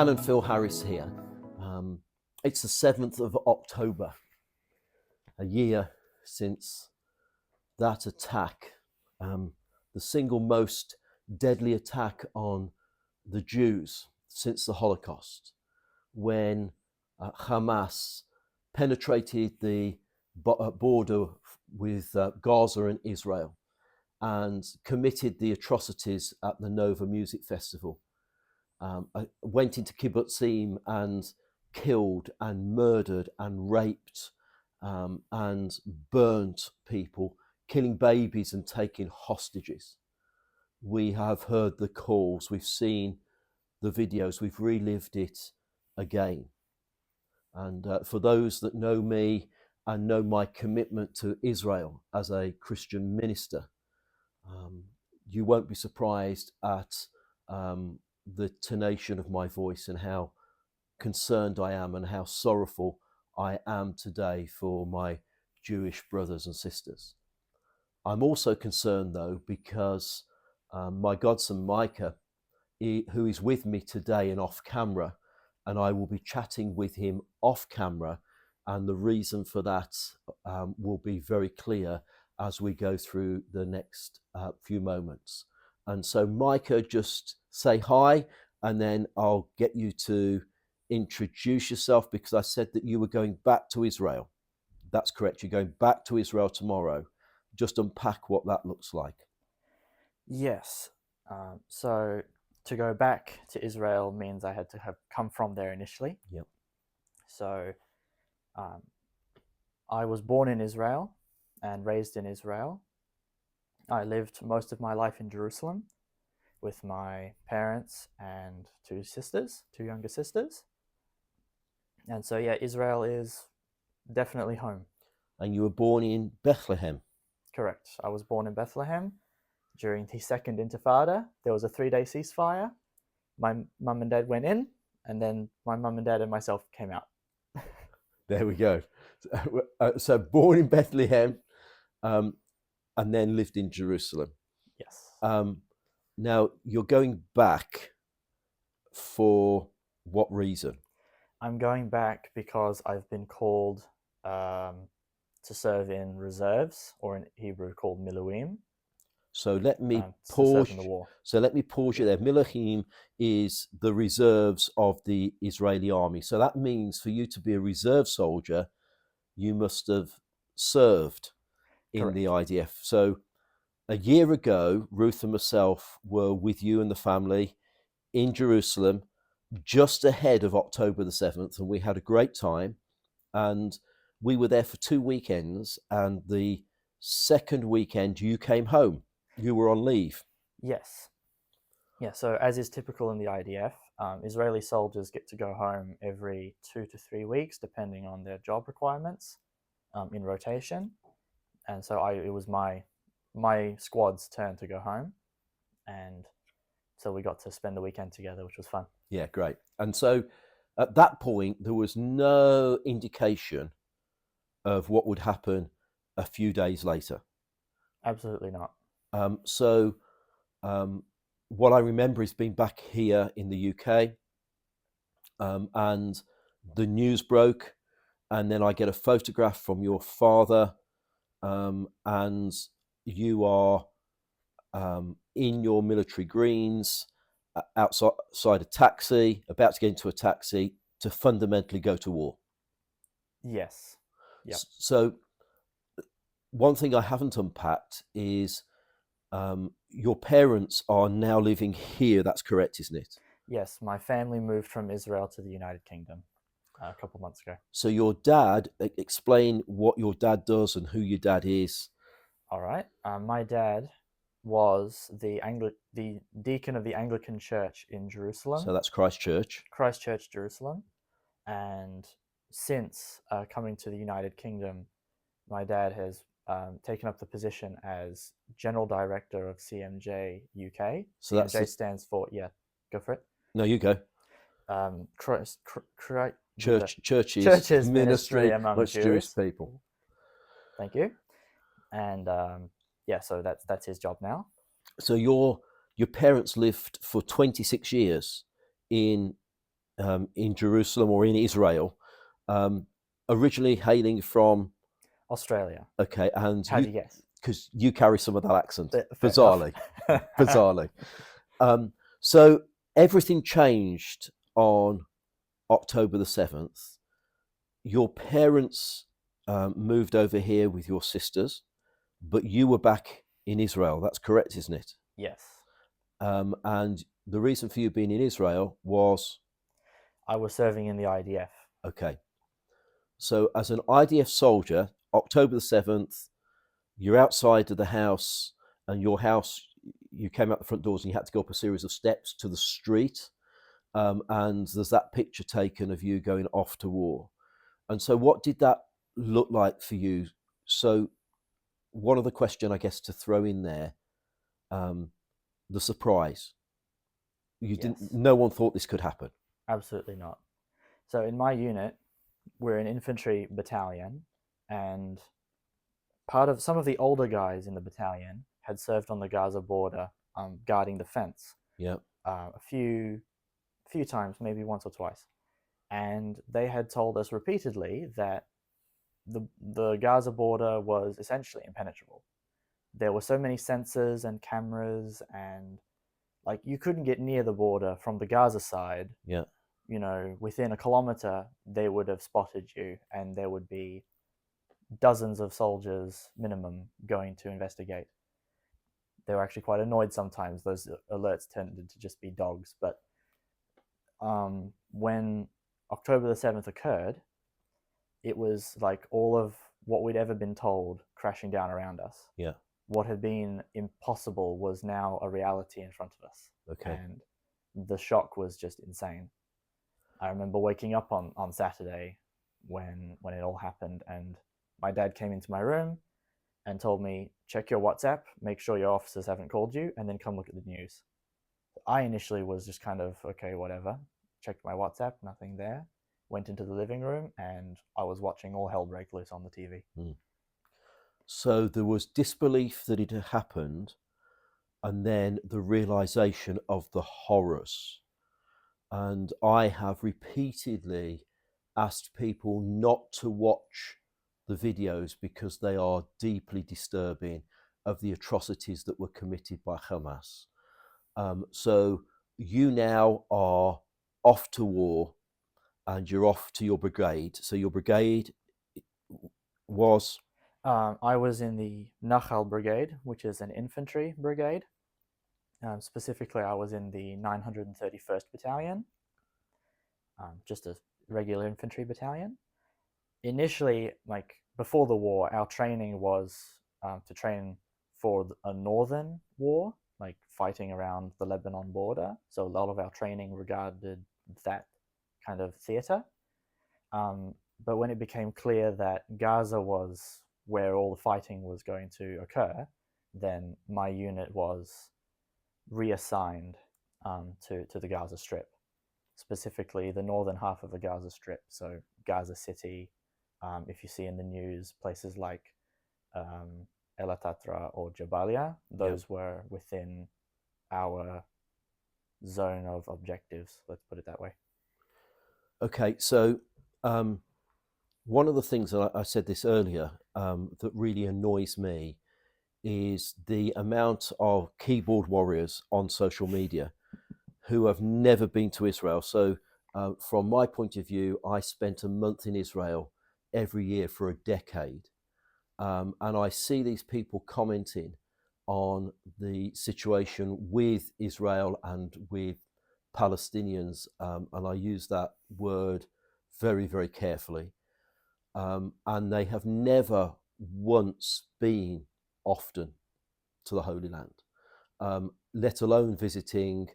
Canon Phil Harris here. It's the 7th of October, a year since that attack, the single most deadly attack on the Jews since the Holocaust, when Hamas penetrated the border with Gaza and Israel and committed the atrocities at the Nova Music Festival. Went into kibbutzim and killed and murdered and raped and burnt people, killing babies and taking hostages. We have heard the calls, we've seen the videos, we've relived it again. And for those that know me and know my commitment to Israel as a Christian minister, you won't be surprised at the tonation of my voice and how concerned I am and how sorrowful I am today for my Jewish brothers and sisters. I'm also concerned though because my godson Micah, who is with me today and off camera, and I will be chatting with him off camera, and the reason for that will be very clear as we go through the next few moments. And so Micah, just say hi, and then I'll get you to introduce yourself, because I said that you were going back to Israel. That's correct, you're going back to Israel tomorrow. Just unpack what that looks like. Yes. So to go back to Israel means I had to have come from there initially. Yep. So I was born in Israel and raised in Israel. I lived most of my life in Jerusalem with my parents and two younger sisters. And so, yeah, Israel is definitely home. And you were born in Bethlehem. Correct. I was born in Bethlehem during the Second Intifada. There was a 3-day ceasefire. My mum and dad went in, and then my mum and dad and myself came out. There we go. So born in Bethlehem, and then lived in Jerusalem. Yes. Now, you're going back for what reason? I'm going back because I've been called to serve in reserves, or in Hebrew called miluim. So let me to pause. serve in the war. So let me pause you there. Miluim is the reserves of the Israeli army. So that means for you to be a reserve soldier, you must have served in Correct. the IDF. So a year ago, Ruth and myself were with you and the family in Jerusalem just ahead of October the 7th, and we had a great time. And we were there for 2 weekends, and the second weekend you came home. You were on leave. Yes. Yeah, so as is typical in the IDF, Israeli soldiers get to go home every 2 to 3 weeks, depending on their job requirements, in rotation. And so it was my squad's turn to go home, and so we got to spend the weekend together, which was fun. Yeah, great. And so at that point, there was no indication of what would happen a few days later. Absolutely not. What I remember is being back here in the UK, and the news broke, and then I get a photograph from your father, and you are in your military greens, outside a taxi, about to get into a taxi to fundamentally go to war. Yes. Yep. So one thing I haven't unpacked is your parents are now living here. That's correct, isn't it? Yes, my family moved from Israel to the United Kingdom a couple months ago. So your dad, explain what your dad does and who your dad is. All right. My dad was the deacon of the Anglican Church in Jerusalem. So that's Christchurch. Christchurch, Jerusalem. And since coming to the United Kingdom, my dad has taken up the position as General Director of CMJ UK. So CMJ stands for, go for it. No, you go. Churches Ministry among Jewish people. Thank you. And so that's his job now. So your parents lived for 26 years in in Jerusalem or in Israel, originally hailing from Australia. okay, and How'd you guess? because you carry some of that accent, Fair enough. bizarrely. So everything changed on October the 7th. Your parents moved over here with your sisters, but you were back in Israel. That's correct, isn't it? Yes. And the reason for you being in Israel was I was serving in the IDF. okay. So, as an IDF soldier, October the 7th, you're outside of the house, and your house, you came out the front doors and you had to go up a series of steps to the street. And there's that picture taken of you going off to war. And so, what did that look like for you? So, one of the question I guess to throw in there, the surprise. You Yes. didn't. No one thought this could happen. Absolutely not. So in my unit, we're an infantry battalion, and some of the older guys in the battalion had served on the Gaza border, guarding the fence. Yeah. A few times, maybe once or twice, and they had told us repeatedly that the Gaza border was essentially impenetrable. There were so many sensors and cameras, and like you couldn't get near the border from the Gaza side. Yeah. You know, within a kilometer, they would have spotted you, and there would be dozens of soldiers minimum going to investigate. They were actually quite annoyed sometimes. Those alerts tended to just be dogs. But when October the 7th occurred, it was like all of what we'd ever been told crashing down around us. Yeah. What had been impossible was now a reality in front of us. Okay. And the shock was just insane. I remember waking up on Saturday when it all happened, and my dad came into my room and told me, check your WhatsApp, make sure your officers haven't called you, and then come look at the news. I initially was just kind of, okay, whatever. Checked my WhatsApp, nothing there. Went into the living room, and I was watching all hell break loose on the TV. So there was disbelief that it had happened, and then the realization of the horrors. And I have repeatedly asked people not to watch the videos because they are deeply disturbing of the atrocities that were committed by Hamas. So you now are off to war, and you're off to your brigade. So your brigade was I was in the Nachal Brigade, which is an infantry brigade. Specifically, I was in the 931st Battalion, just a regular infantry battalion. Initially, like before the war, our training was to train for a northern war, like fighting around the Lebanon border. So a lot of our training regarded that kind of theater. But when it became clear that Gaza was where all the fighting was going to occur, then my unit was reassigned to the Gaza Strip, specifically the northern half of the Gaza Strip. So Gaza City, if you see in the news, places like El Atatra or Jabalia, those were within our zone of objectives, let's put it that way. okay. So one of the things that I said this earlier that really annoys me is the amount of keyboard warriors on social media who have never been to Israel. So from my point of view, I spent a month in Israel every year for a decade. And I see these people commenting on the situation with Israel and with Palestinians. And I use that word very, very carefully. And they have never once been often to the Holy Land, let alone visiting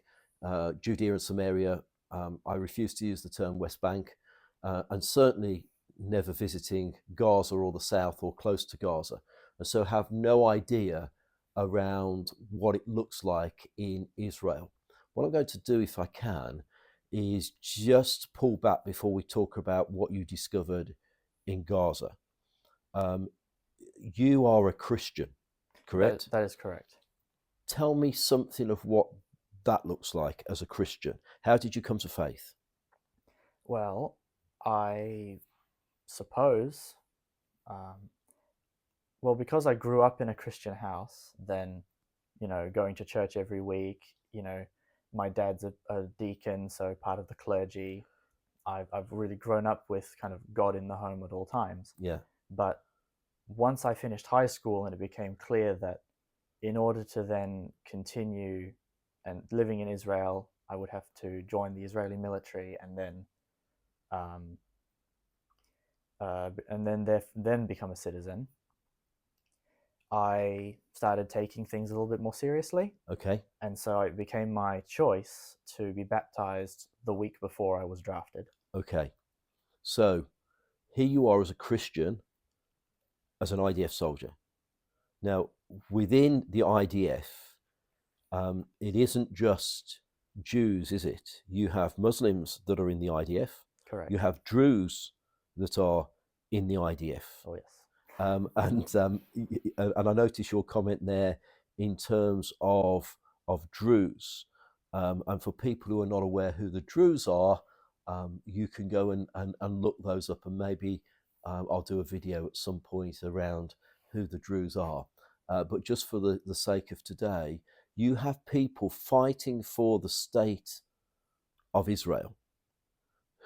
Judea and Samaria. I refuse to use the term West Bank, and certainly never visiting Gaza or the south or close to Gaza, and so have no idea around what it looks like in Israel. What I'm going to do, if I can, is just pull back before we talk about what you discovered in Gaza. You are a Christian, correct? That is correct. Tell me something of what that looks like as a Christian. How did you come to faith? Well, I suppose, um, well, because I grew up in a Christian house, then, going to church every week, my dad's a deacon, so part of the clergy. I've really grown up with kind of God in the home at all times. Yeah. But once I finished high school and it became clear that in order to then continue and living in Israel, I would have to join the Israeli military um, then become a citizen. I started taking things a little bit more seriously, Okay. and so it became my choice to be baptized the week before I was drafted. Okay. So here you are as a Christian, as an IDF soldier. Now, within the IDF, it isn't just Jews, is it? You have Muslims that are in the IDF. Correct. You have Druze that are in the IDF. Oh yes. And I notice your comment there in terms of Druze. And for people who are not aware who the Druze are, you can go and look those up, and maybe I'll do a video at some point around who the Druze are. But just for the sake of today, you have people fighting for the state of Israel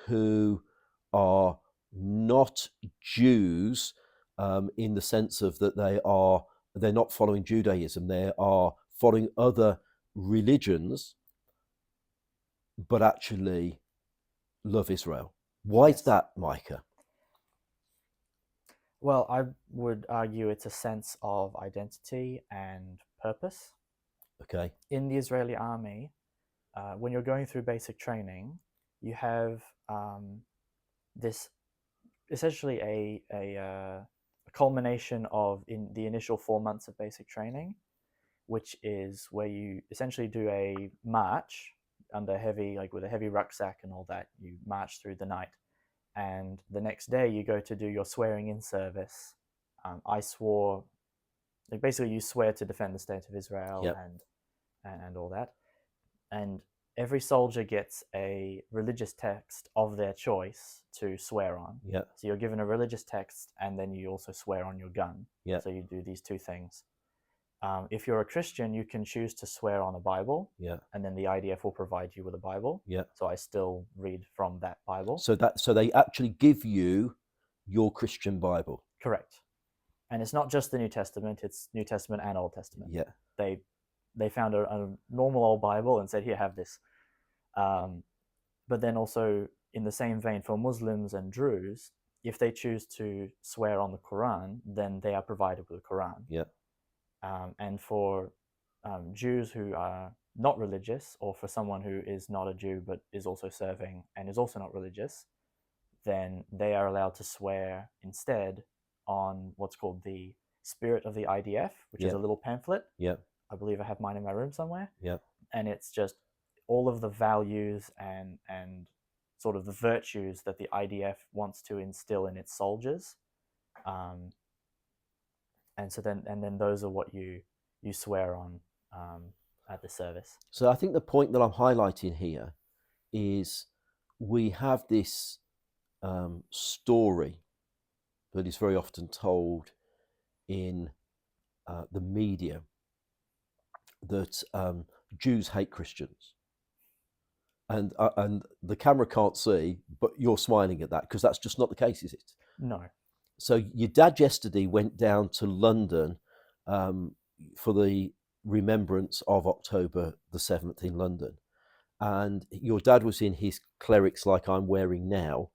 who are not Jews, in the sense of that they're not following Judaism. They are following other religions, but actually love Israel. Why is Yes. that, Micah? Well, I would argue it's a sense of identity and purpose. Okay. In the Israeli army, when you're going through basic training, you have this essentially a culmination of in the initial 4 months of basic training, which is where you essentially do a march under heavy, like with a heavy rucksack and all that. You march through the night, and the next day you go to do your swearing in service. I swore, like basically you swear to defend the state of Israel Yep. and all that. And every soldier gets a religious text of their choice to swear on. Yeah. So you're given a religious text, and then you also swear on your gun. Yeah. So you do these two things. If you're a Christian, you can choose to swear on a Bible, Yeah. and then the IDF will provide you with a Bible. Yeah. So I still read from that Bible. So they actually give you your Christian Bible. Correct. And it's not just the New Testament; it's New Testament and Old Testament. Yeah. They found a normal old Bible and said, "Here, have this." But then also in the same vein, for Muslims and Druze, if they choose to swear on the Quran, then they are provided with a Quran. Yeah. And for Jews who are not religious, or for someone who is not a Jew but is also serving and is also not religious, then they are allowed to swear instead on what's called the Spirit of the IDF, which is Yeah. a little pamphlet. Yeah. I believe I have mine in my room somewhere. Yeah. And it's just all of the values and sort of the virtues that the IDF wants to instill in its soldiers. And so then those are what you swear on at the service. So I think the point that I'm highlighting here is we have this story that is very often told in the media that Jews hate Christians. And the camera can't see, but you're smiling at that because that's just not the case, is it? No. So your dad yesterday went down to London for the remembrance of October the 7th in London. And your dad was in his clerics like I'm wearing now.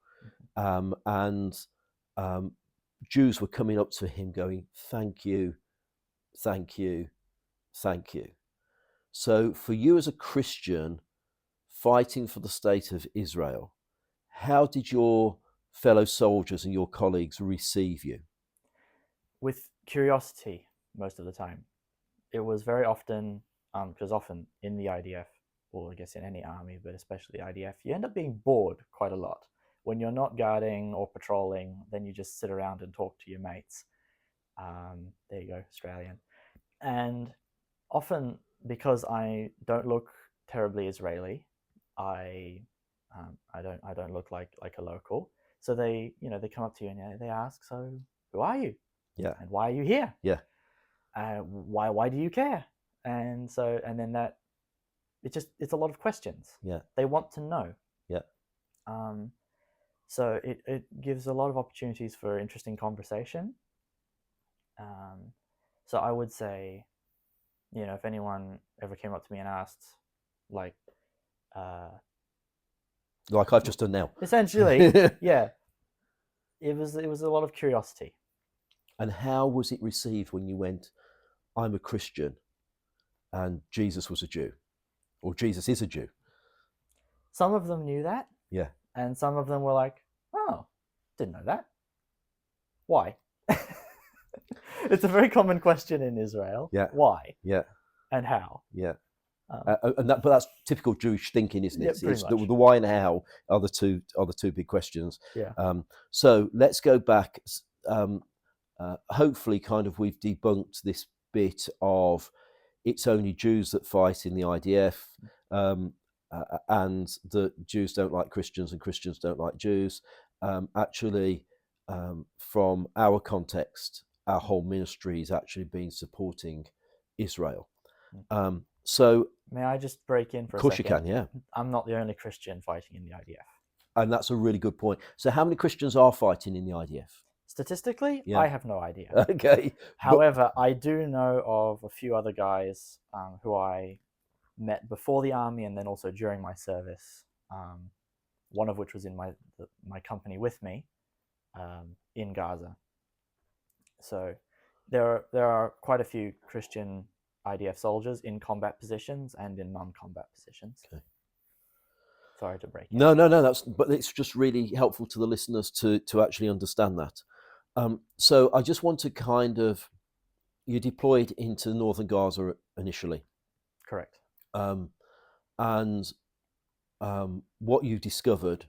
And Jews were coming up to him going, "Thank you, thank you, thank you." So for you as a Christian fighting for the state of Israel, how did your fellow soldiers and your colleagues receive you? With curiosity most of the time. It was very often, because often in the IDF, or I guess in any army, but especially the IDF, you end up being bored quite a lot. When you're not guarding or patrolling, then you just sit around and talk to your mates. There you go, Australian. And often, because I don't look terribly Israeli, I I don't look like a local. So they come up to you and they ask, so who are you? Yeah. And why are you here? Yeah. Why do you care? And then that it's a lot of questions. Yeah. They want to know. Yeah. So it gives a lot of opportunities for interesting conversation. So I would say, if anyone ever came up to me and asked, like I've just done now. Essentially, yeah, it was a lot of curiosity. And how was it received when you went, I'm a Christian and Jesus was a Jew, or Jesus is a Jew? Some of them knew that. Yeah. And some of them were like, oh, didn't know that. Why? It's a very common question in Israel. Yeah. Why? Yeah. And how? Yeah. But that's typical Jewish thinking, isn't it? Yeah, it's the why and how are the two big questions. Yeah. So let's go back. Hopefully, kind of, we've debunked this bit of it's only Jews that fight in the IDF, and that Jews don't like Christians and Christians don't like Jews. Actually, from our context, our whole ministry has actually been supporting Israel. So may I just break in for a second? Of course you can, yeah. I'm not the only Christian fighting in the IDF. And that's a really good point. So how many Christians are fighting in the IDF? Statistically, Yeah. I have no idea. Okay. However, I do know of a few other guys who I met before the army and then also during my service. One of which was in my company with me in Gaza. So there are quite a few Christian IDF soldiers in combat positions and in non-combat positions. Okay. Sorry to break in. No. But it's just really helpful to the listeners to actually understand that. So I just want to kind of, you deployed into northern Gaza initially. Correct. And what you discovered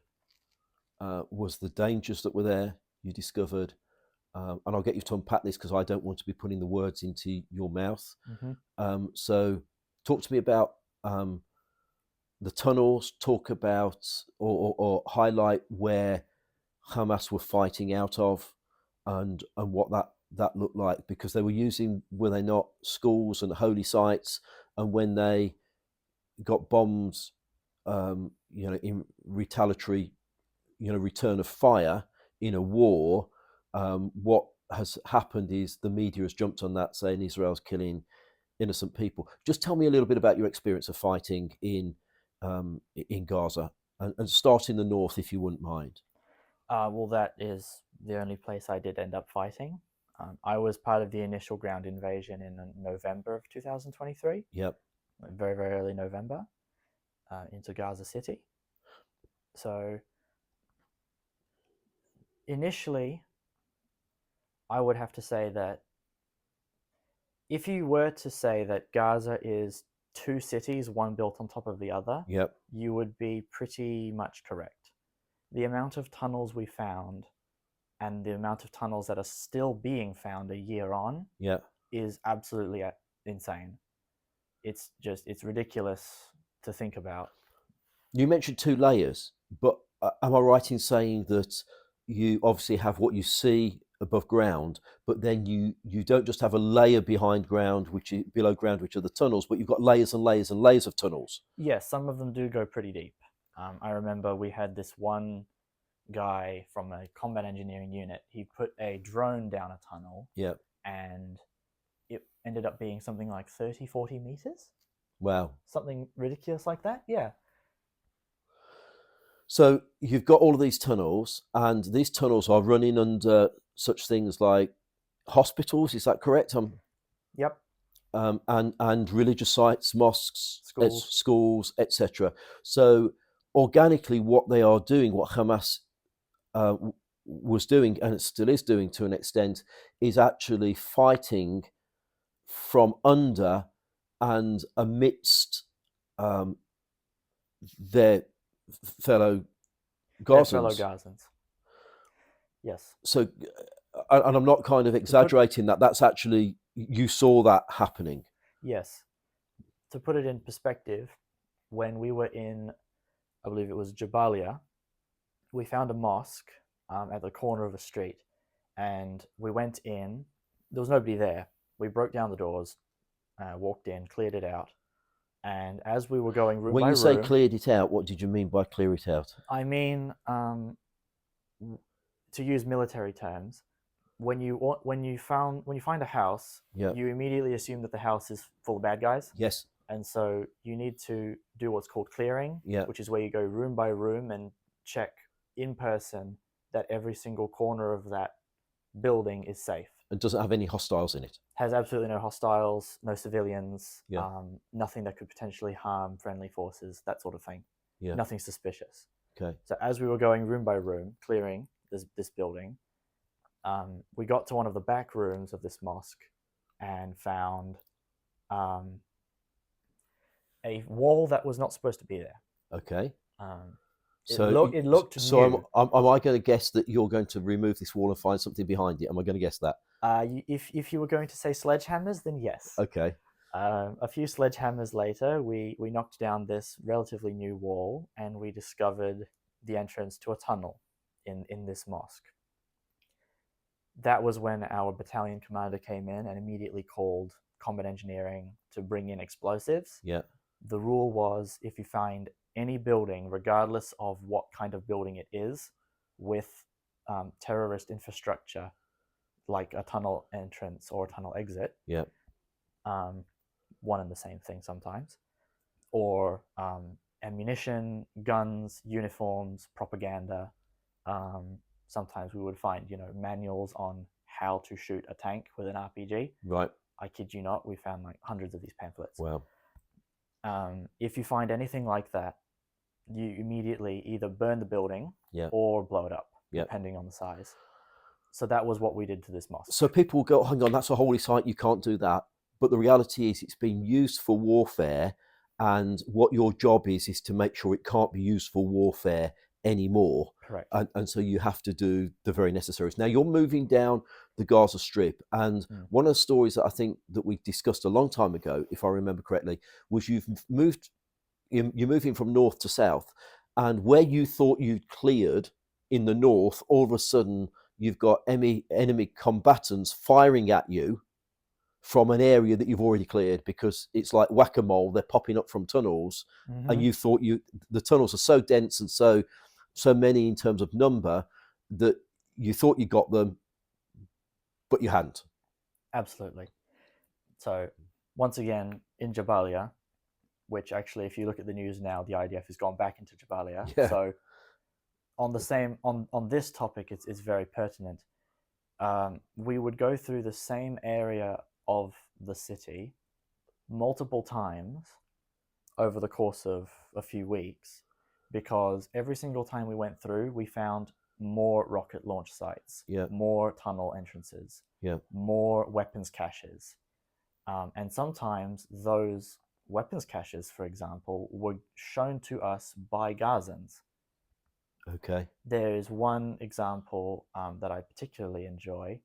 was the dangers that were there. You discovered, and I'll get you to unpack this because I don't want to be putting the words into your mouth. Mm-hmm. So talk to me about the tunnels, talk about or highlight where Hamas were fighting out of and what that looked like, because they were were they not, schools and holy sites, and when they got bombs, in retaliatory, return of fire in a war, what has happened is the media has jumped on that, saying Israel's killing innocent people. Just tell me a little bit about your experience of fighting in Gaza, and start in the north if you wouldn't mind. Well, that is the only place I did end up fighting. I was part of the initial ground invasion in November of 2023. Yep. Very, very early November, into Gaza City. So initially, I would have to say that if you were to say that Gaza is two cities, one built on top of the other, yep, you would be pretty much correct. The amount of tunnels we found and the amount of tunnels that are still being found a year on, yep, is absolutely insane. It's ridiculous to think about. You mentioned 2 layers, but am I right in saying that you obviously have what you see above ground, but then you don't just have a layer behind ground, which is below ground, which are the tunnels, but you've got layers and layers and layers of tunnels? Yes, some of them do go pretty deep. I remember we had this one guy from a combat engineering unit. He put a drone down a tunnel. Yeah. And it ended up being something like 30, 40 meters. Wow. Something ridiculous like that. Yeah. So you've got all of these tunnels, and these tunnels are running under such things like hospitals. Is that correct? Yep. And religious sites, mosques, schools, etc. So organically, what they are doing, what Hamas was doing, and it still is doing to an extent, is actually fighting from under and amidst their fellow Gazans. Yes. So, and I'm not kind of exaggerating that. That's actually, you saw that happening. Yes. To put it in perspective, when we were in I believe it was Jabalia, we found a mosque at the corner of a street, and we went in. There was nobody there. We broke down the doors, walked in, cleared it out, and as we were going room When by you say room, cleared it out, what did you mean by clear it out? I mean, to use military terms, when you find a house, Yeah. you immediately assume that the house is full of bad guys, Yes. and so you need to do what's called clearing, Yeah. which is where you go room by room and check in person that every single corner of that building is safe. And doesn't have any hostiles in it. Has absolutely no hostiles, no civilians, Yeah. nothing that could potentially harm friendly forces, that sort of thing. Yeah. Nothing suspicious. Okay. So as we were going room by room, clearing this building, we got to one of the back rooms of this mosque and found a wall that was not supposed to be there. Okay. So it looked new. So am I going to guess that you're going to remove this wall and find something behind it? Am I going to guess that? If you were going to say sledgehammers, then yes. Okay. A few sledgehammers later, we knocked down this relatively new wall, and we discovered the entrance to a tunnel in this mosque. That was when our battalion commander came in and immediately called combat engineering to bring in explosives. Yeah. The rule was, if you find any building, regardless of what kind of building it is, with terrorist infrastructure, like a tunnel entrance or a tunnel exit, Yeah. one and the same thing sometimes, or ammunition, guns, uniforms, propaganda. Sometimes we would find, manuals on how to shoot a tank with an RPG. Right. I kid you not, we found like hundreds of these pamphlets. Wow. If you find anything like that, you immediately either burn the building Yeah. or blow it up, Yeah. depending on the size. So that was what we did to this mosque. So people will go, hang on, that's a holy site, you can't do that. But the reality is it's been used for warfare, and what your job is to make sure it can't be used for warfare anymore. Correct. And so you have to do the very necessaries. Now you're moving down the Gaza Strip, and one of the stories that I think that we discussed a long time ago, if I remember correctly, was you're moving from north to south, and where you thought you'd cleared in the north, all of a sudden you've got enemy combatants firing at you from an area that you've already cleared, because it's like whack-a-mole, they're popping up from tunnels. And you thought the tunnels are so dense and so many in terms of number that you thought you got them, but you hadn't. Absolutely. So once again, in Jabalia, which actually, if you look at the news now, the IDF has gone back into Jabalia. Yeah. So on this topic, it's very pertinent. We would go through the same area of the city multiple times over the course of a few weeks, because every single time we went through, we found more rocket launch sites, more tunnel entrances, more weapons caches. And sometimes those weapons caches, for example, were shown to us by Gazans. Okay. There is one example that I particularly enjoy,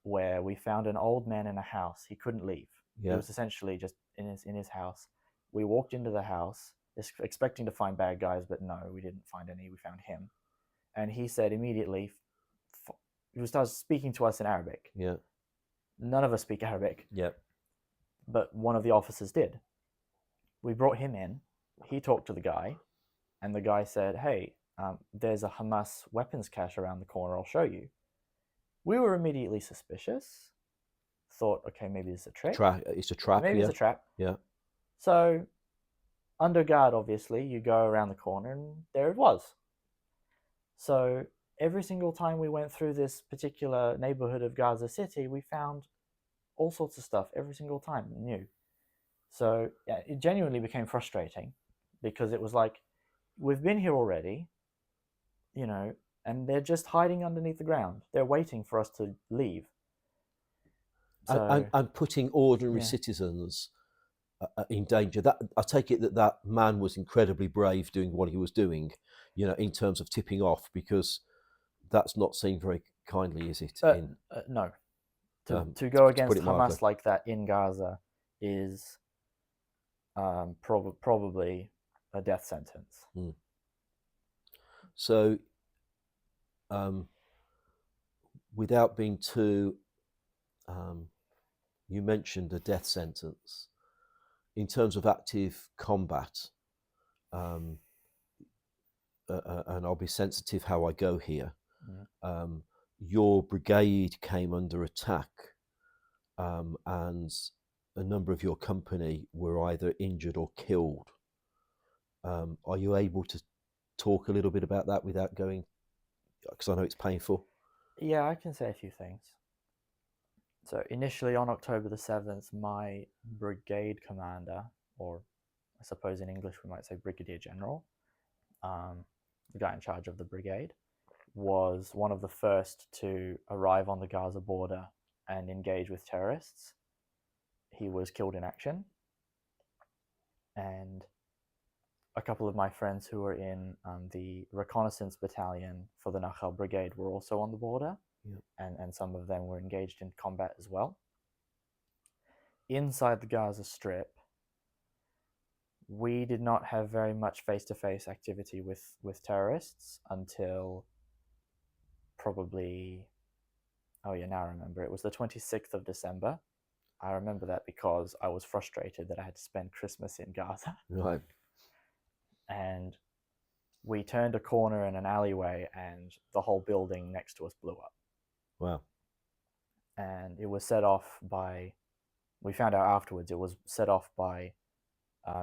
where we found an old man in a house. He couldn't leave. He was essentially just in his house. We walked into the house expecting to find bad guys, but no, we didn't find any. We found him. And he said immediately, he started speaking to us in Arabic. Yeah. None of us speak Arabic. Yeah. But one of the officers did. We brought him in. He talked to the guy, and the guy said, hey, there's a Hamas weapons cache around the corner. I'll show you. We were immediately suspicious. Thought, okay, maybe it's a trick. It's a trap. Maybe it's a trap. Yeah. So, under guard, obviously, you go around the corner, and there it was. So every single time we went through this particular neighborhood of Gaza City, we found all sorts of stuff every single time new. So yeah, it genuinely became frustrating, because it was like, we've been here already, and they're just hiding underneath the ground. They're waiting for us to leave. So, and putting ordinary citizens in danger. That I take it that man was incredibly brave doing what he was doing, in terms of tipping off, because that's not seen very kindly, is it? No. To go against Hamas like that in Gaza is probably a death sentence. So, without being too, you mentioned a death sentence. In terms of active combat, and I'll be sensitive how I go here. Your brigade came under attack, and a number of your company were either injured or killed. Are you able to talk a little bit about that without going, because I know it's painful? Yeah, I can say a few things. So initially on October the 7th, my brigade commander, or I suppose in English we might say brigadier general, the guy in charge of the brigade, was one of the first to arrive on the Gaza border and engage with terrorists. He was killed in action, and a couple of my friends who were in the reconnaissance battalion for the Nachal Brigade were also on the border, and some of them were engaged in combat as well. Inside the Gaza Strip, we did not have very much face-to-face activity with terrorists until probably, oh yeah, now I remember, it was the 26th of December. I remember that because I was frustrated that I had to spend Christmas in Gaza. Right. And we turned a corner in an alleyway and the whole building next to us blew up. Wow. And it was set off by, we found out afterwards, it was set off by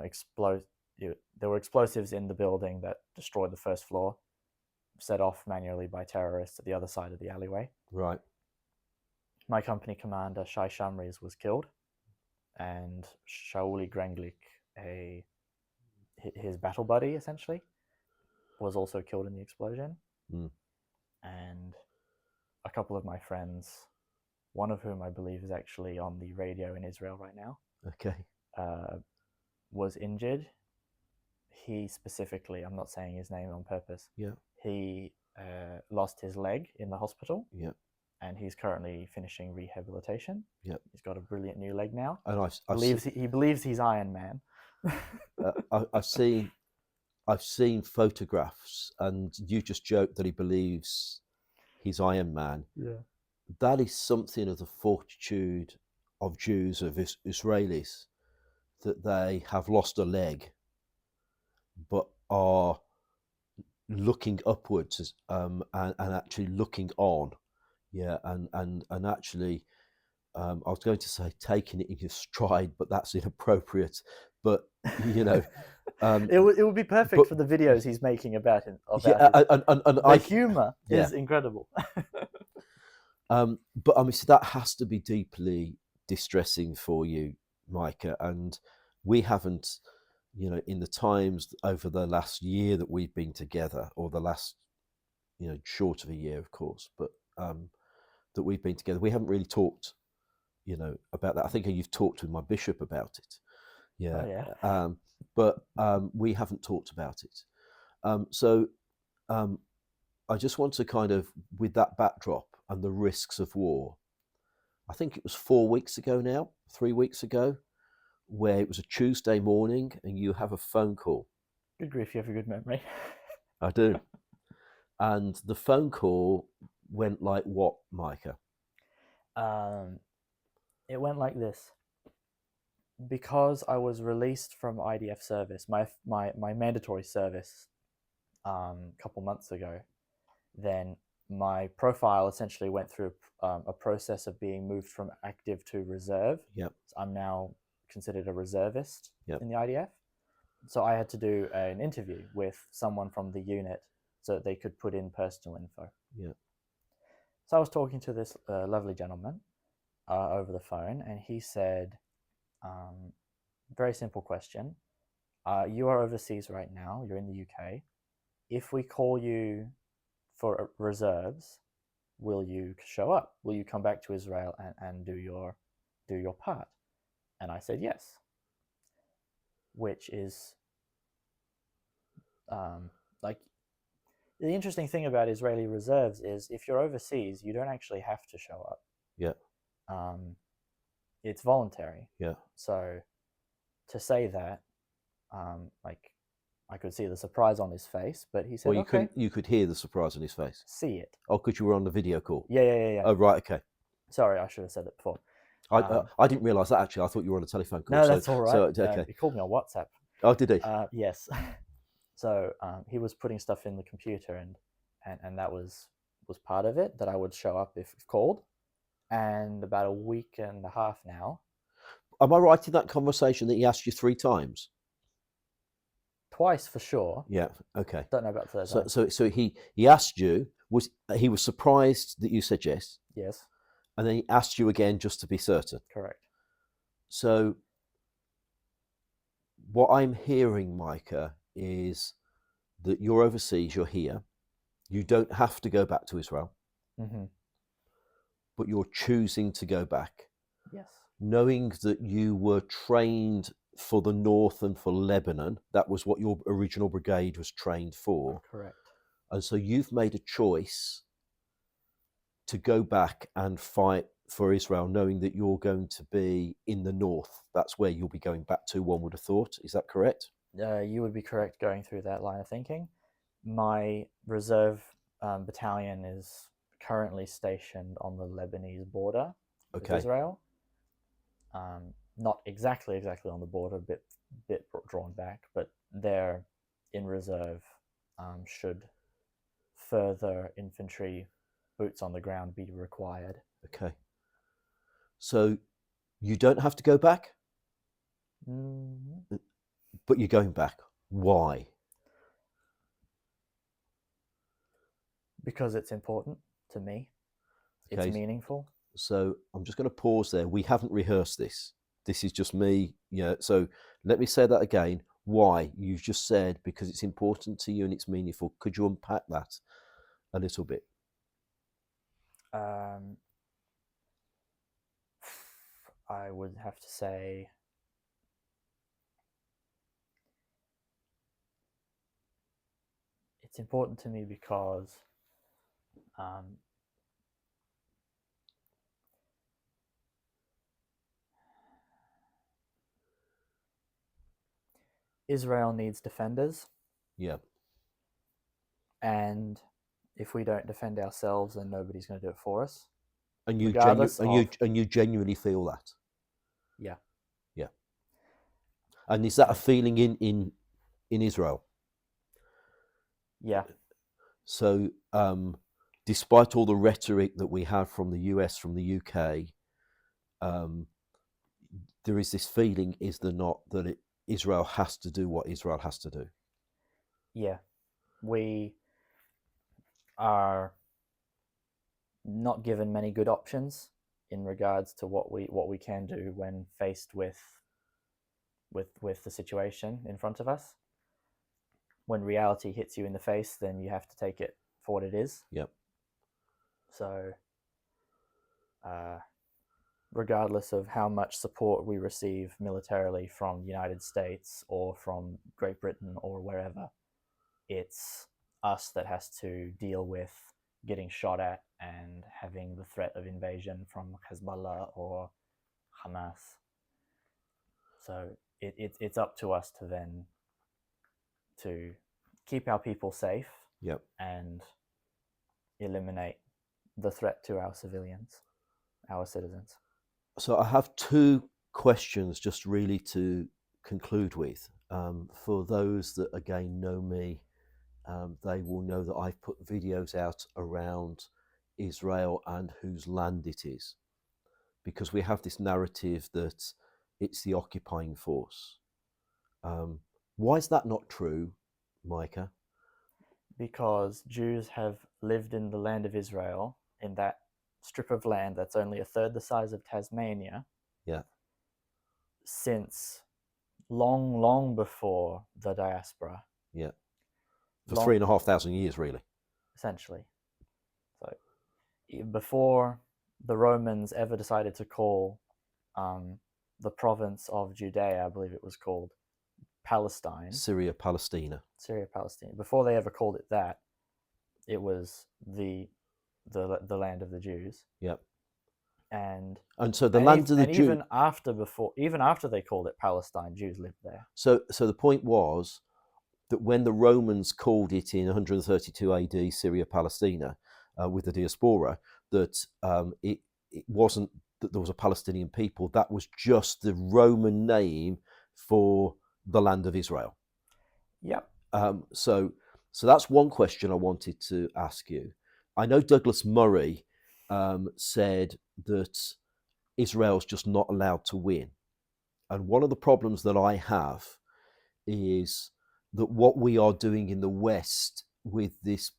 there were explosives in the building that destroyed the first floor, set off manually by terrorists at the other side of the alleyway. Right. My company commander, Shai Shamriz, was killed, and Shauli Grenglik, his battle buddy, essentially, was also killed in the explosion. And a couple of my friends, one of whom I believe is actually on the radio in Israel right now, Okay. was injured. He specifically, I'm not saying his name on purpose, he lost his leg in the hospital, and he's currently finishing rehabilitation. He's got a brilliant new leg now. And he believes he's Iron Man. I've seen photographs, and you just joked that he believes he's Iron Man. Yeah. That is something of the fortitude of Jews, of Israelis, that they have lost a leg, but are looking upwards, and actually looking on. And actually, I was going to say taking it in your stride, but that's inappropriate. But it would be perfect for the videos he's making about him. The humor is incredible. But I mean, so that has to be deeply distressing for you, Micah. And we haven't, in the times over the last year that we've been together, or the last, short of a year, of course, but that we've been together, we haven't really talked, about that. I think you've talked with my bishop about it. But we haven't talked about it. So I just want to kind of, with that backdrop and the risks of war, I think it was 3 weeks ago, where it was a Tuesday morning and you have a phone call. Good grief, you have a good memory. I do. And the phone call went like what, Micah? It went like this. Because I was released from IDF service, my mandatory service, a couple months ago, then my profile essentially went through a process of being moved from active to reserve. So I'm now considered a reservist in the IDF. So I had to do an interview with someone from the unit so that they could put in personal info. So I was talking to this lovely gentleman over the phone, and he said, very simple question. You are overseas right now. You're in the UK. If we call you for reserves, will you show up? Will you come back to Israel and do your part? And I said yes. Which is like, the interesting thing about Israeli reserves is if you're overseas, you don't actually have to show up. It's voluntary. So to say that, I could see the surprise on his face, but he said, Well, you "Okay, couldn't. You could hear the surprise on his face. see it." Oh, because you were on the video call. Yeah. Oh, right. Okay. Sorry, I should have said it before. I didn't realise that actually. I thought you were on a telephone call. No, So that's all right. So okay. He called me on WhatsApp. Oh, did he? Yes. So he was putting stuff in the computer, and that was part of it, that I would show up if called. And about a week and a half now, Am I right in that conversation that he asked you 3 times? twice for sure. Yeah. Okay. Don't know about the third time. So he asked you. He was surprised that you said yes, Yes, and then he asked you again just to be certain. correct. So what I'm hearing, Micah, is that you're overseas. You're here. You don't have to go back to Israel, Mm-hmm. but you're choosing to go back, Yes. knowing that you were trained for the north and for Lebanon. That was what your original brigade was trained for. Correct. And so you've made a choice to go back and fight for Israel, knowing that you're going to be in the north. That's where you'll be going back to, one would have thought. Is that correct? You would be correct going through that line of thinking. My reserve battalion is currently stationed on the Lebanese border with Okay. Israel. Not exactly on the border, a bit drawn back, but they're in reserve. Should further infantry boots on the ground be required? Okay. So you don't have to go back, Mm-hmm. but you're going back. Why? Because it's important to me. Okay. It's meaningful. So I'm just going to pause there. We haven't rehearsed this. This is just me. Yeah. So let me say that again. Why? You've just said because it's important to you and it's meaningful. Could you unpack that a little bit? I would have to say it's important to me because Israel needs defenders. Yeah. And if we don't defend ourselves, then nobody's going to do it for us. And you Regardless you genuinely feel that. Yeah. Yeah. And is that a feeling in Israel? Yeah. So despite all the rhetoric that we have from the US, from the UK, there is this feeling, is there not, that Israel has to do what Israel has to do? Yeah. We are not given many good options in regards to what we can do when faced with the situation in front of us. When reality hits you in the face, then you have to take it for what it is. Yep. So regardless of how much support we receive militarily from the United States or from Great Britain or wherever, it's us that has to deal with getting shot at and having the threat of invasion from Hezbollah or Hamas. So it's up to us to then to keep our people safe. Yep. And eliminate the threat to our civilians, our citizens. So I have 2 questions just really to conclude with. For those that again know me, they will know that I've put videos out around Israel and whose land it is, because we have this narrative that it's the occupying force. Why is that not true, Micah? Because Jews have lived in the land of Israel, in that strip of land that's only a third the size of Tasmania. Yeah. Since long before the diaspora. Yeah. For 3,500 years, really. Essentially. So before the Romans ever decided to call the province of Judea, I believe it was called, Palestine. Syria, Palestina. Before they ever called it that, it was the land of the Jews. Yep. And so the land of the Jews. Even after they called it Palestine, Jews lived there. So the point was, that when the Romans called it in 132 AD Syria Palestina with the diaspora, that it wasn't that there was a Palestinian people, that was just the Roman name for the land of Israel. Yep. So that's one question I wanted to ask you. I know Douglas Murray said that Israel's just not allowed to win. And one of the problems that I have is that what we are doing in the West with this,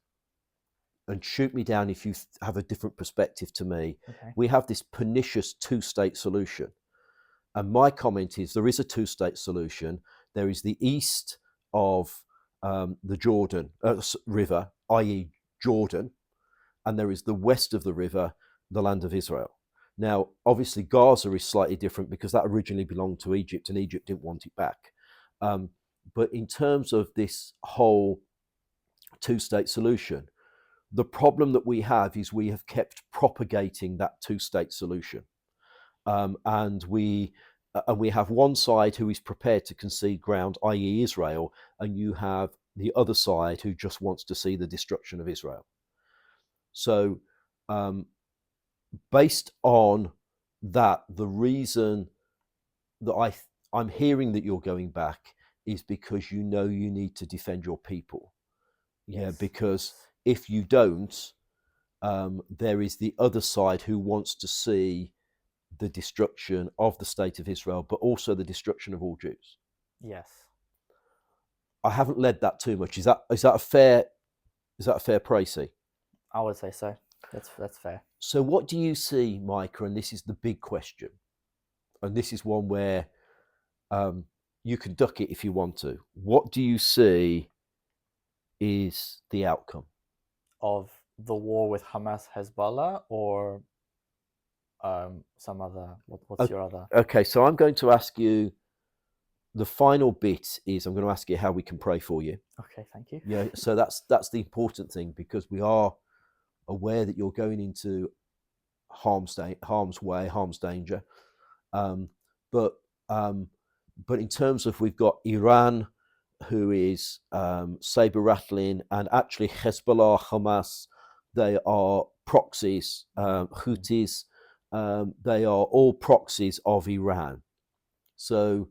and shoot me down if you have a different perspective to me, Okay. we have this pernicious two-state solution. And my comment is there is a two-state solution. There is the east of the Jordan River, i.e. Jordan, and there is the west of the river, the land of Israel. Now, obviously, Gaza is slightly different because that originally belonged to Egypt and Egypt didn't want it back. But in terms of this whole two-state solution, the problem that we have is we have kept propagating that two-state solution. And we have one side who is prepared to concede ground, i.e. Israel, and you have the other side who just wants to see the destruction of Israel. So based on that, the reason that I'm hearing that you're going back is because you know you need to defend your people. Yes. Yeah, because if you don't, there is the other side who wants to see the destruction of the state of Israel, but also the destruction of all Jews. Yes. I haven't led that too much. Is that a fair précis? I would say so. That's fair. So what do you see, Micah? And this is the big question. And this is one where you can duck it if you want to. What do you see is the outcome Of the war with Hamas, Hezbollah, or some other? What's your other? Okay, so I'm going to ask you. The final bit is I'm going to ask you how we can pray for you. Okay, thank you. Yeah, so that's the important thing, because we are aware that you're going into harm's way, harm's danger. But in terms of, we've got Iran, who is saber rattling, and actually Hezbollah, Hamas, they are proxies. Houthis, they are all proxies of Iran. So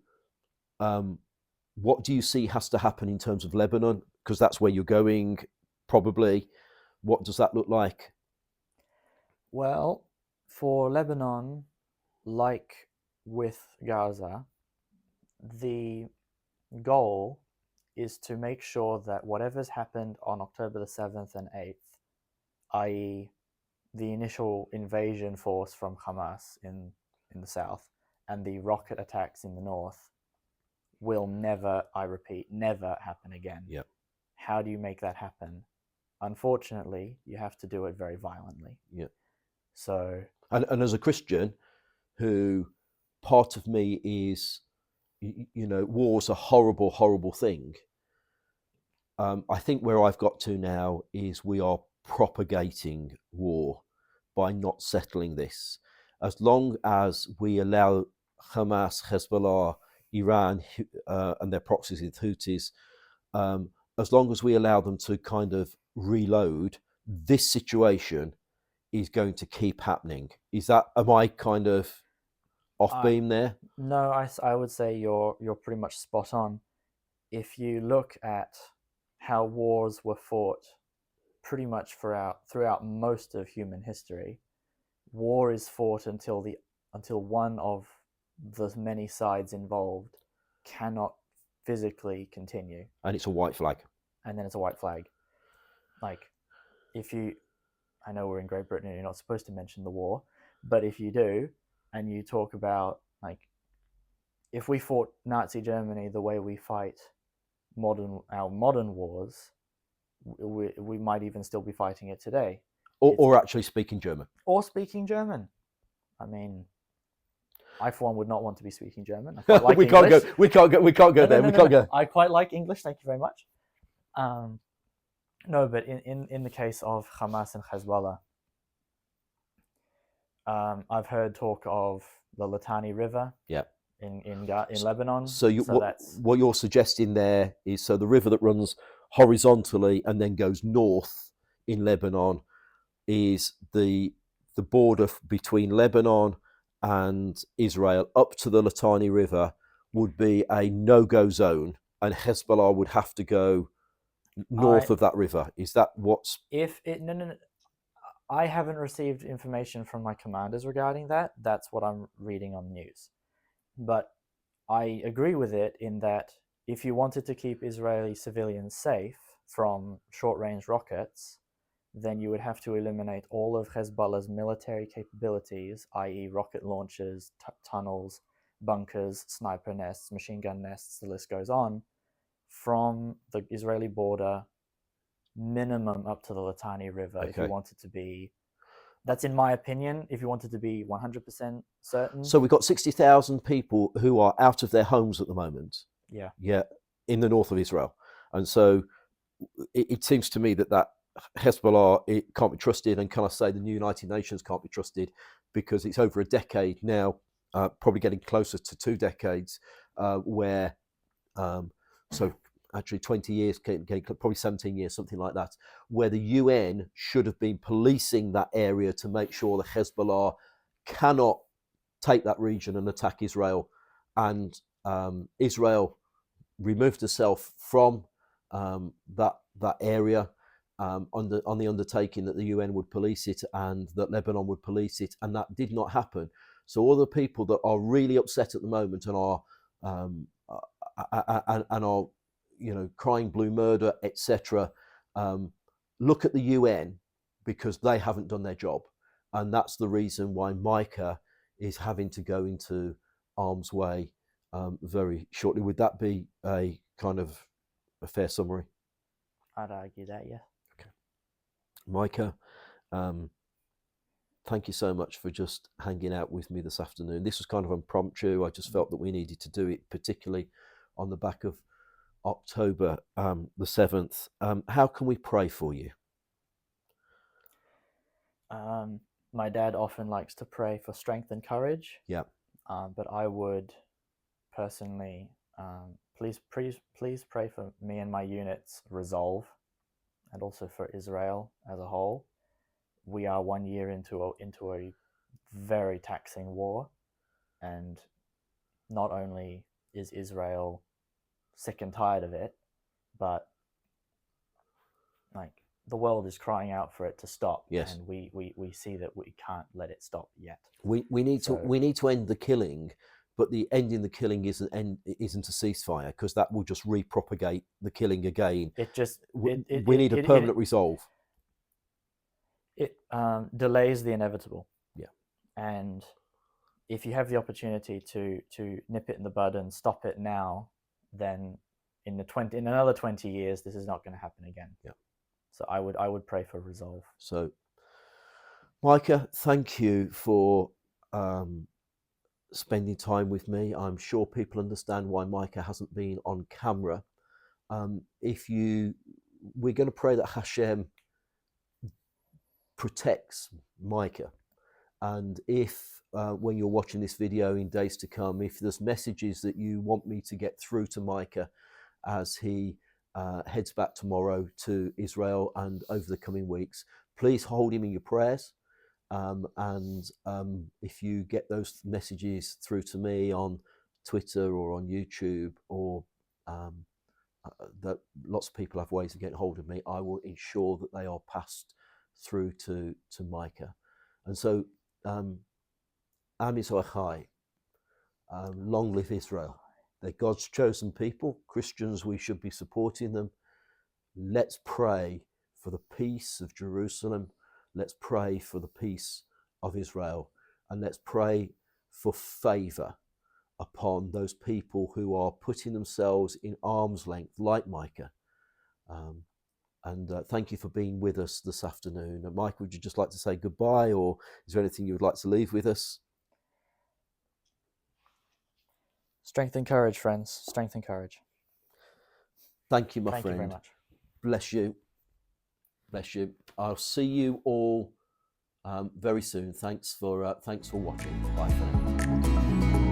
what do you see has to happen in terms of Lebanon? Because that's where you're going, probably. What does that look like? Well, for Lebanon, like with Gaza, the goal is to make sure that whatever's happened on October the 7th and 8th, i.e. the initial invasion force from Hamas in the south and the rocket attacks in the north, will never, I repeat, never happen again. Yep. How do you make that happen? Unfortunately, you have to do it very violently. Yeah. So, and as a Christian, who part of me is, war's a horrible, horrible thing. I think where I've got to now is we are propagating war by not settling this. As long as we allow Hamas, Hezbollah, Iran, and their proxies, the Houthis, as long as we allow them to kind of reload, this situation is going to keep happening. Am I kind of off beam there? No, I would say you're pretty much spot on. If you look at how wars were fought pretty much throughout most of human history, war is fought until one of the many sides involved cannot physically continue. And it's a white flag. And then it's a white flag. Like, I know we're in Great Britain and you're not supposed to mention the war, but if you do, and you talk about, like, if we fought Nazi Germany the way we fight our modern wars, we might even still be fighting it today. Or actually speaking German. Or speaking German. I mean, I for one would not want to be speaking German. I quite like English. We can't go there. No. I quite like English. Thank you very much. No, but in the case of Hamas and Hezbollah, I've heard talk of the Litani River. Yeah. in Lebanon. So that's what you're suggesting there is, so the river that runs horizontally and then goes north in Lebanon is the border between Lebanon and Israel up to the Litani River would be a no-go zone, and Hezbollah would have to go north of that river. Is that what's... No. I haven't received information from my commanders regarding that. That's what I'm reading on the news. But I agree with it in that if you wanted to keep Israeli civilians safe from short-range rockets, then you would have to eliminate all of Hezbollah's military capabilities, i.e. rocket launchers, tunnels, bunkers, sniper nests, machine gun nests, the list goes on, from the Israeli border minimum up to the Litani River. Okay. If you wanted to be, that's in my opinion, if you wanted to be 100% certain. So we've got 60,000 people who are out of their homes at the moment. Yeah. In the north of Israel. And so it seems to me that Hezbollah, it can't be trusted, and can I say the new United Nations can't be trusted, because it's over a decade now, probably getting closer to 2 decades, where, so actually 20 years, probably 17 years, something like that, where the UN should have been policing that area to make sure that Hezbollah cannot take that region and attack Israel. And Israel removed herself from that area on the undertaking that the UN would police it and that Lebanon would police it, and that did not happen. So all the people that are really upset at the moment and are crying blue murder, etc., look at the UN, because they haven't done their job, and that's the reason why Micah is having to go into harm's way very shortly. Would that be a kind of a fair summary? I'd argue that, yeah. Okay. Micah, thank you so much for just hanging out with me this afternoon. This was kind of impromptu. I just felt that we needed to do it, particularly on the back of October the 7th. How can we pray for you? My dad often likes to pray for strength and courage. Yeah. But I would personally, please pray for me and my unit's resolve, and also for Israel as a whole. We are 1 year into a very taxing war, and not only is Israel sick and tired of it, but like the world is crying out for it to stop. Yes. And we see that we can't let it stop yet. We need to end the killing, but the ending the killing isn't a ceasefire, because that will just repropagate the killing again. We need a permanent resolve. It delays the inevitable. Yeah. And if you have the opportunity to nip it in the bud and stop it now, then in another 20 years, this is not going to happen again. Yeah. So I would pray for resolve. So, Micah, thank you for spending time with me. I'm sure people understand why Micah hasn't been on camera. We're going to pray that Hashem protects Micah, and if when you're watching this video in days to come, if there's messages that you want me to get through to Micah as he heads back tomorrow to Israel and over the coming weeks, please hold him in your prayers. And if you get those messages through to me on Twitter or on YouTube, or that lots of people have ways of getting hold of me, I will ensure that they are passed through to Micah. And so, Am Yisrael Chai, long live Israel. They're God's chosen people. Christians, we should be supporting them. Let's pray for the peace of Jerusalem. Let's pray for the peace of Israel. And let's pray for favor upon those people who are putting themselves in arm's length, like Micah. And thank you for being with us this afternoon. And Mike, would you just like to say goodbye, or is there anything you would like to leave with us? Strength and courage, friends. Strength and courage. Thank you, my friend. Thank you very much. Bless you. Bless you. I'll see you all very soon. Thanks for watching. Bye for now.